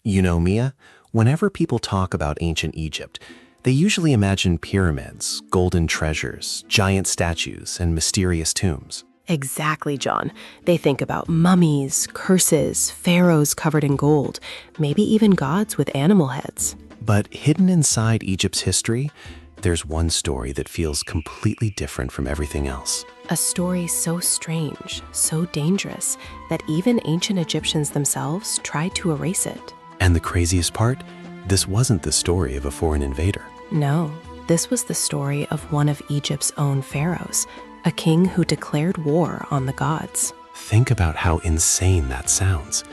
You know, Mia, whenever people talk about ancient Egypt, they usually imagine pyramids, golden treasures, giant statues, and mysterious tombs. Exactly, John. They think about mummies, curses, pharaohs covered in gold, maybe even gods with animal heads. But hidden inside Egypt's history, there's one story that feels completely different from everything else. A story so strange, so dangerous, that even ancient Egyptians themselves tried to erase it. And the craziest part, this wasn't the story of a foreign invader. No, this was the story of one of Egypt's own pharaohs, a king who declared war on the gods. Think about how insane that sounds.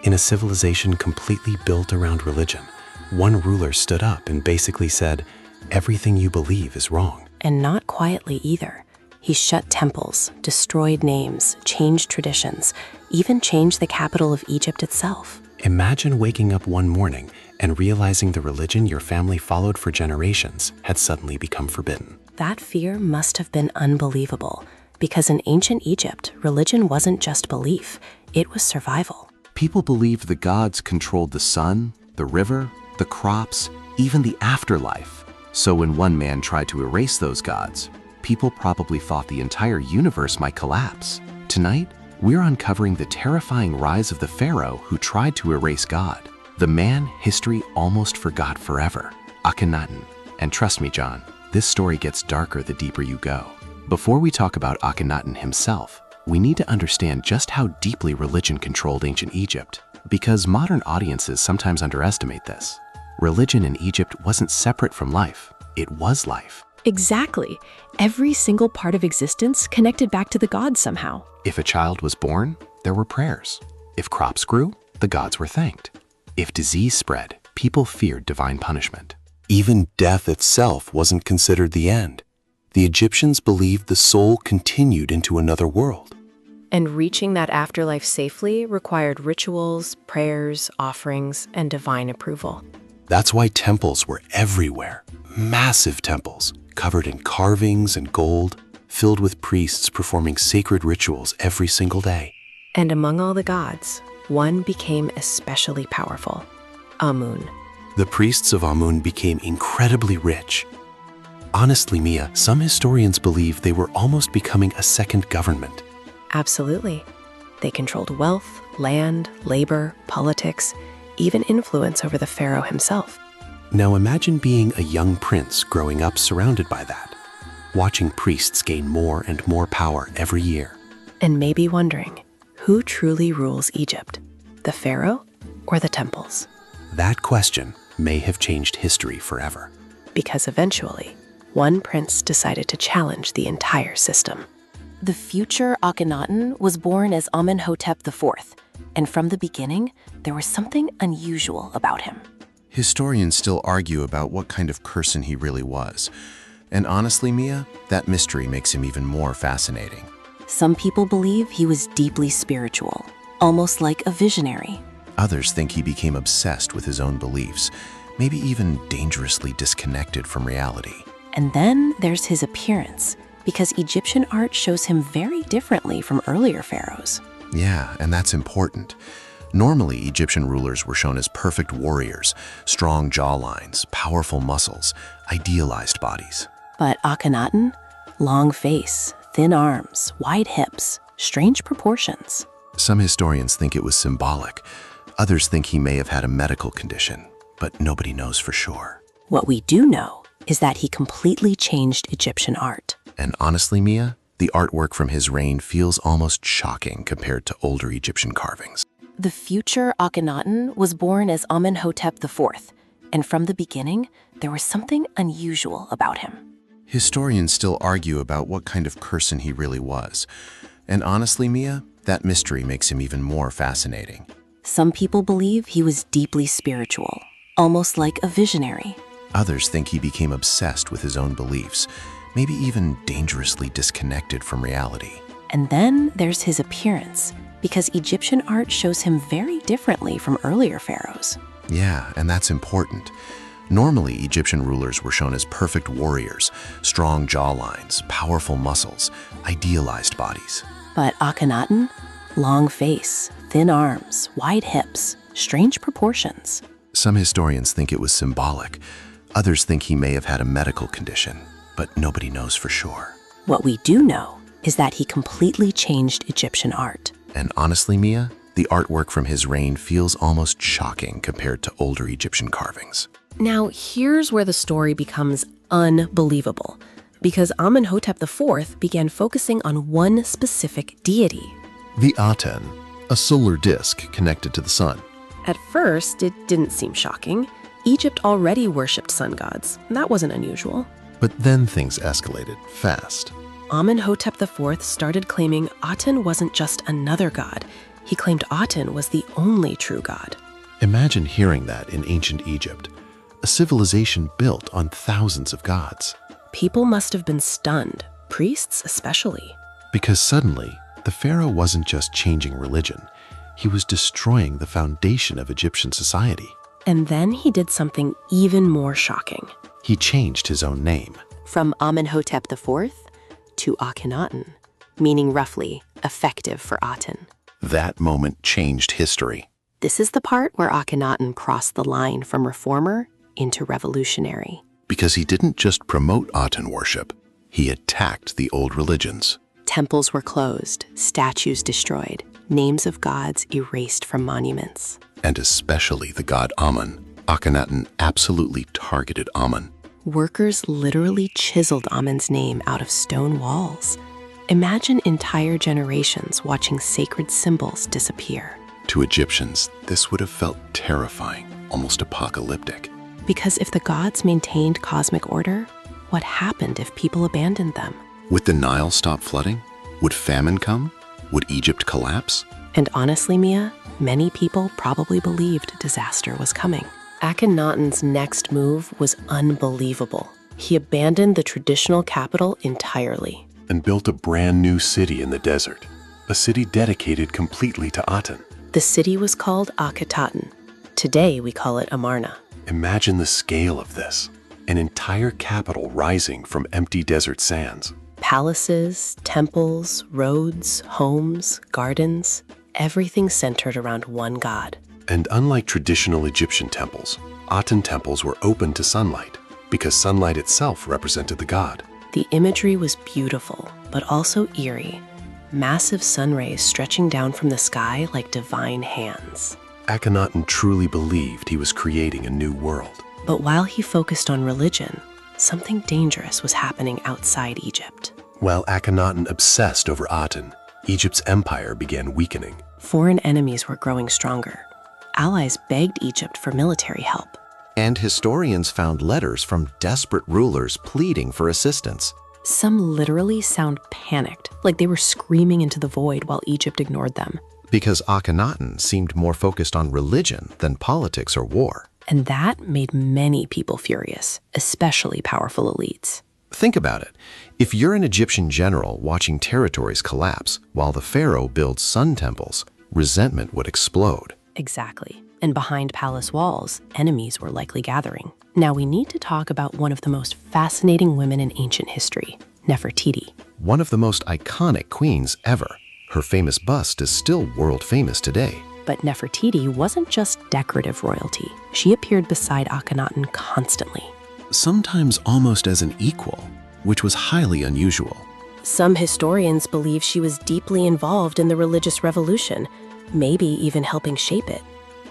In a civilization completely built around religion, one ruler stood up and basically said, "Everything you believe is wrong." And not quietly either. He shut temples, destroyed names, changed traditions, even changed the capital of Egypt itself. Imagine waking up one morning and realizing the religion your family followed for generations had suddenly become forbidden. That fear must have been unbelievable, because in ancient Egypt, religion wasn't just belief, it was survival. People believed the gods controlled the sun, the river, the crops, even the afterlife. So when one man tried to erase those gods, people probably thought the entire universe might collapse. Tonight, we're uncovering the terrifying rise of the pharaoh who tried to erase God, the man history almost forgot forever, Akhenaten. And trust me, John, this story gets darker the deeper you go. Before we talk about Akhenaten himself, we need to understand just how deeply religion controlled ancient Egypt, because modern audiences sometimes underestimate this. Religion in Egypt wasn't separate from life, it was life. Exactly. Every single part of existence connected back to the gods somehow. If a child was born, there were prayers. If crops grew, the gods were thanked. If disease spread, people feared divine punishment. Even death itself wasn't considered the end. The Egyptians believed the soul continued into another world. And reaching that afterlife safely required rituals, prayers, offerings, and divine approval. That's why temples were everywhere. Massive temples, covered in carvings and gold, filled with priests performing sacred rituals every single day. And among all the gods, one became especially powerful, Amun. The priests of Amun became incredibly rich. Honestly, Mia, some historians believe they were almost becoming a second government. Absolutely. They controlled wealth, land, labor, politics, even influence over the pharaoh himself. Now imagine being a young prince growing up surrounded by that, watching priests gain more and more power every year. And maybe wondering, who truly rules Egypt, the pharaoh or the temples? That question may have changed history forever. Because eventually, one prince decided to challenge the entire system. The future Akhenaten was born as Amenhotep IV, and from the beginning, there was something unusual about him. Historians still argue about what kind of person he really was. And honestly, Mia, that mystery makes him even more fascinating. Some people believe he was deeply spiritual, almost like a visionary. Others think he became obsessed with his own beliefs, maybe even dangerously disconnected from reality. And then there's his appearance, because Egyptian art shows him very differently from earlier pharaohs. Yeah, and that's important. Normally, Egyptian rulers were shown as perfect warriors, strong jawlines, powerful muscles, idealized bodies. But Akhenaten? Long face, thin arms, wide hips, strange proportions. Some historians think it was symbolic. Others think he may have had a medical condition, but nobody knows for sure. What we do know is that he completely changed Egyptian art. And honestly, Mia, the artwork from his reign feels almost shocking compared to older Egyptian carvings. The future Akhenaten was born as Amenhotep IV, and from the beginning, there was something unusual about him. Historians still argue about what kind of person he really was. And honestly, Mia, that mystery makes him even more fascinating. Some people believe he was deeply spiritual, almost like a visionary. Others think he became obsessed with his own beliefs, maybe even dangerously disconnected from reality. And then there's his appearance, because Egyptian art shows him very differently from earlier pharaohs. Yeah, and that's important. Normally, Egyptian rulers were shown as perfect warriors, strong jawlines, powerful muscles, idealized bodies. But Akhenaten? Long face, thin arms, wide hips, Strange proportions. Some historians think it was symbolic. Others think he may have had a medical condition, but nobody knows for sure. What we do know is that he completely changed Egyptian art. And honestly, Mia, the artwork from his reign feels almost shocking compared to older Egyptian carvings. Now, here's where the story becomes unbelievable, because Amenhotep IV began focusing on one specific deity. The Aten, a solar disk connected to the sun. At first, it didn't seem shocking. Egypt already worshipped sun gods. That wasn't unusual. But then things escalated fast. Amenhotep IV started claiming Aten wasn't just another god. He claimed Aten was the only true god. Imagine hearing that in ancient Egypt, a civilization built on thousands of gods. People must have been stunned, priests especially. Because suddenly, the pharaoh wasn't just changing religion, he was destroying the foundation of Egyptian society. And then he did something even more shocking. He changed his own name. From Amenhotep IV to Akhenaten, meaning roughly effective for Aten. That moment changed history. This is the part where Akhenaten crossed the line from reformer into revolutionary. Because he didn't just promote Aten worship, he attacked the old religions. Temples were closed, statues destroyed, names of gods erased from monuments. And especially the god Amun. Akhenaten absolutely targeted Amun. Workers literally chiseled Amun's name out of stone walls. Imagine entire generations watching sacred symbols disappear. To Egyptians, this would have felt terrifying, almost apocalyptic. Because if the gods maintained cosmic order, what happened if people abandoned them? Would the Nile stop flooding? Would famine come? Would Egypt collapse? And honestly, Mia, many people probably believed disaster was coming. Akhenaten's next move was unbelievable. He abandoned the traditional capital entirely. And built a brand new city in the desert, a city dedicated completely to Aten. The city was called Akhenaten. Today we call it Amarna. Imagine the scale of this, an entire capital rising from empty desert sands. Palaces, temples, roads, homes, gardens, everything centered around one god. And unlike traditional Egyptian temples, Aten temples were open to sunlight because sunlight itself represented the god. The imagery was beautiful, but also eerie. Massive sun rays stretching down from the sky like divine hands. Akhenaten truly believed he was creating a new world. But while he focused on religion, something dangerous was happening outside Egypt. While Akhenaten obsessed over Aten, Egypt's empire began weakening. Foreign enemies were growing stronger. Allies begged Egypt for military help. And historians found letters from desperate rulers pleading for assistance. Some literally sound panicked, like they were screaming into the void while Egypt ignored them. Because Akhenaten seemed more focused on religion than politics or war. And that made many people furious, especially powerful elites. Think about it. If you're an Egyptian general watching territories collapse while the pharaoh builds sun temples, resentment would explode. Exactly. And behind palace walls, enemies were likely gathering. Now we need to talk about one of the most fascinating women in ancient history, Nefertiti. One of the most iconic queens ever. Her famous bust is still world famous today. But Nefertiti wasn't just decorative royalty. She appeared beside Akhenaten constantly. Sometimes almost as an equal, which was highly unusual. Some historians believe she was deeply involved in the religious revolution, maybe even helping shape it.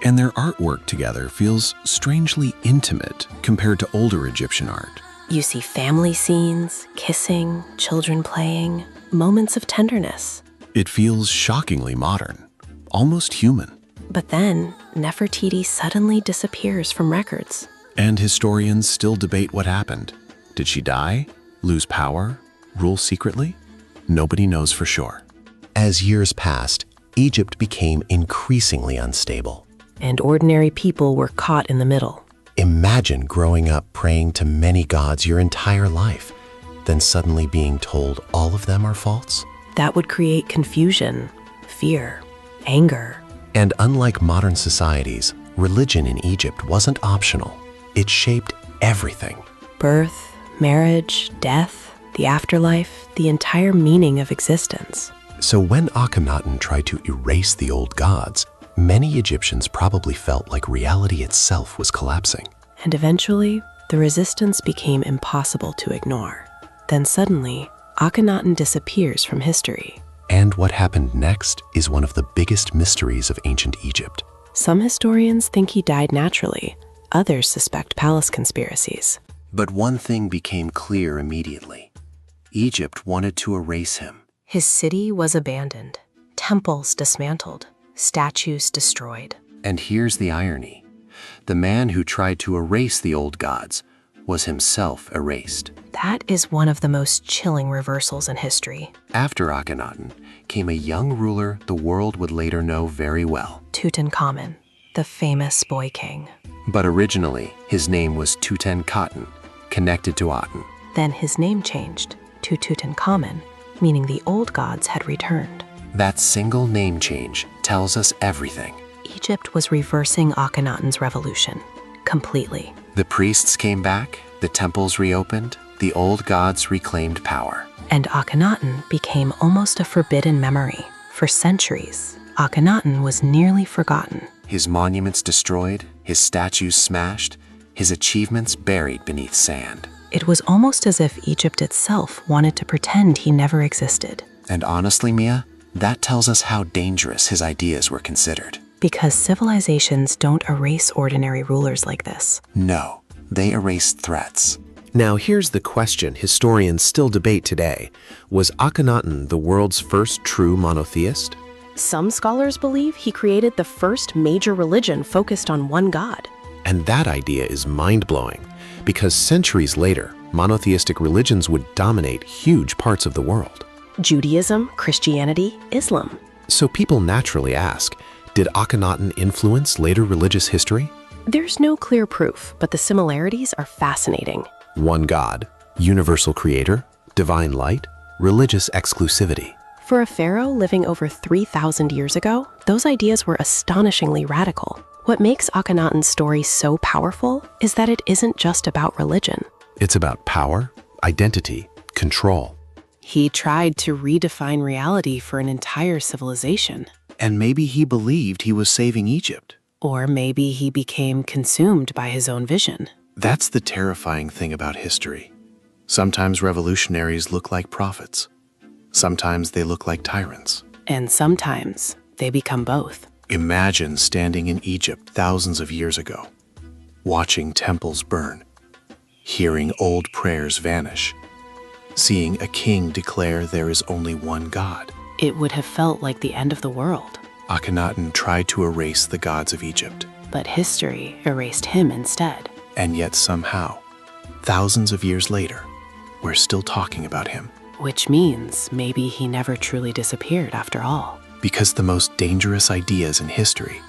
And their artwork together feels strangely intimate compared to older Egyptian art. You see family scenes, kissing, children playing, moments of tenderness. It feels shockingly modern, almost human. But then, Nefertiti suddenly disappears from records. And historians still debate what happened. Did she die, lose power, rule secretly? Nobody knows for sure. As years passed, Egypt became increasingly unstable. And ordinary people were caught in the middle. Imagine growing up praying to many gods your entire life, then suddenly being told all of them are false. That would create confusion, fear, anger. And unlike modern societies, religion in Egypt wasn't optional. It shaped everything. Birth, marriage, death, the afterlife, the entire meaning of existence. So when Akhenaten tried to erase the old gods, Many Egyptians probably felt like reality itself was collapsing. And eventually, the resistance became impossible to ignore. Then suddenly, Akhenaten disappears from history. And what happened next is one of the biggest mysteries of ancient Egypt. Some historians think he died naturally. Others suspect palace conspiracies. But one thing became clear immediately. Egypt wanted to erase him. His city was abandoned, temples dismantled, statues destroyed. And here's the irony. The man who tried to erase the old gods was himself erased. That is one of the most chilling reversals in history. After Akhenaten came a young ruler the world would later know very well. Tutankhamun, the famous boy king. But originally, his name was Tutankhaten, connected to Aten. Then his name changed to Tutankhamun, meaning the old gods had returned. That single name change tells us everything. Egypt was reversing Akhenaten's revolution completely. The priests came back, the temples reopened, the old gods reclaimed power. And Akhenaten became almost a forbidden memory. For centuries, Akhenaten was nearly forgotten. His monuments destroyed, his statues smashed, his achievements buried beneath sand. It was almost as if Egypt itself wanted to pretend he never existed. And honestly, Mia, that tells us how dangerous his ideas were considered. Because civilizations don't erase ordinary rulers like this. No, they erased threats. Now here's the question historians still debate today. Was Akhenaten the world's first true monotheist? Some scholars believe he created the first major religion focused on one god. And that idea is mind-blowing, because centuries later, monotheistic religions would dominate huge parts of the world. Judaism, Christianity, Islam. So people naturally ask, did Akhenaten influence later religious history? There's no clear proof, but the similarities are fascinating. One God, universal creator, divine light, religious exclusivity. For a pharaoh living over 3,000 years ago, those ideas were astonishingly radical. What makes Akhenaten's story so powerful is that it isn't just about religion. It's about power, identity, control. He tried to redefine reality for an entire civilization. And maybe he believed he was saving Egypt. Or maybe he became consumed by his own vision. That's the terrifying thing about history. Sometimes revolutionaries look like prophets. Sometimes they look like tyrants. And sometimes they become both. Imagine standing in Egypt thousands of years ago, watching temples burn, hearing old prayers vanish, seeing a king declare there is only one God. It would have felt like the end of the world. Akhenaten tried to erase the gods of Egypt. But history erased him instead. And yet somehow, thousands of years later, we're still talking about him. Which means maybe he never truly disappeared after all. Because the most dangerous ideas in history